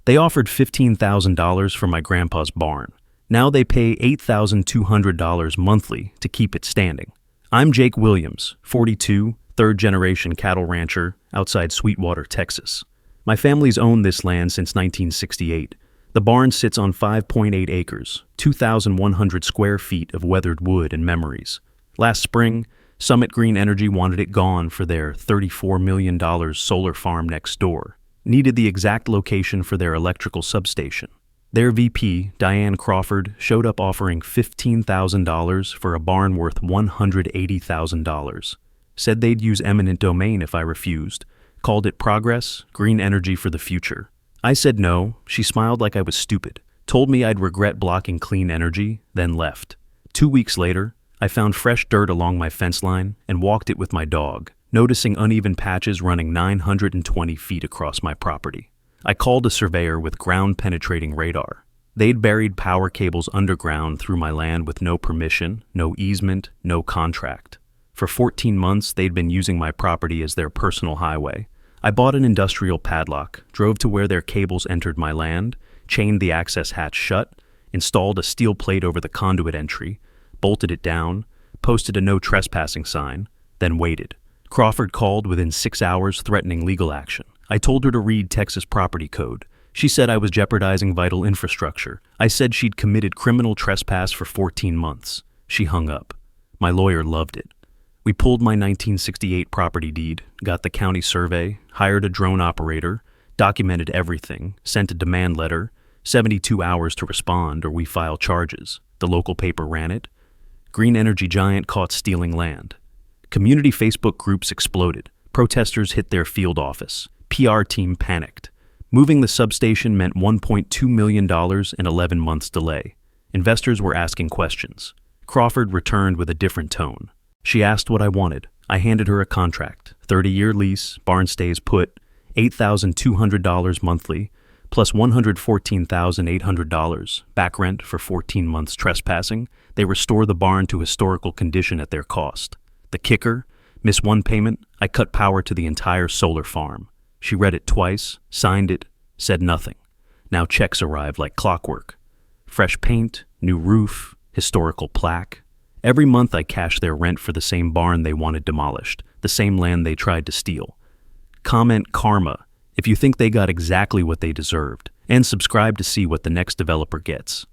They offered $15,000 for my grandpa's barn. Now they pay $8,200 monthly to keep it standing. I'm Jake Williams, 42, third-generation cattle rancher outside Sweetwater, Texas. My family's owned this land since 1968. The barn sits on 5.8 acres, 2,100 square feet of weathered wood and memories. Last spring, Summit Green Energy wanted it gone for their $34 million solar farm next door. Needed the exact location for their electrical substation. Their VP, Diane Crawford, showed up offering $15,000 for a barn worth $180,000. Said they'd use eminent domain if I refused. Called it progress, green energy for the future. I said no. She smiled like I was stupid. Told me I'd regret blocking clean energy, then left. 2 weeks later, I found fresh dirt along my fence line and walked it with my dog, noticing uneven patches running 920 feet across my property. I called a surveyor with ground-penetrating radar. They'd buried power cables underground through my land with no permission, no easement, no contract. For 14 months, they'd been using my property as their personal highway. I bought an industrial padlock, drove to where their cables entered my land, chained the access hatch shut, installed a steel plate over the conduit entry, bolted it down, posted a no trespassing sign, then waited. Crawford called within 6 hours threatening legal action. I told her to read Texas property code. She said I was jeopardizing vital infrastructure. I said she'd committed criminal trespass for 14 months. She hung up. My lawyer loved it. We pulled my 1968 property deed, got the county survey, hired a drone operator, documented everything, sent a demand letter, 72 hours to respond or we file charges. The local paper ran it. Green energy giant caught stealing land. Community Facebook groups exploded. Protesters hit their field office. PR team panicked. Moving the substation meant $1.2 million and 11 months delay. Investors were asking questions. Crawford returned with a different tone. She asked what I wanted. I handed her a contract, 30-year lease, barn stays put, $8,200 monthly, plus $114,800 back rent for 14 months trespassing. They restore the barn to historical condition at their cost. The kicker, miss one payment, I cut power to the entire solar farm. She read it twice, signed it, said nothing. Now checks arrive like clockwork. Fresh paint, new roof, historical plaque. Every month I cash their rent for the same barn they wanted demolished, the same land they tried to steal. Comment karma if you think they got exactly what they deserved, and subscribe to see what the next developer gets.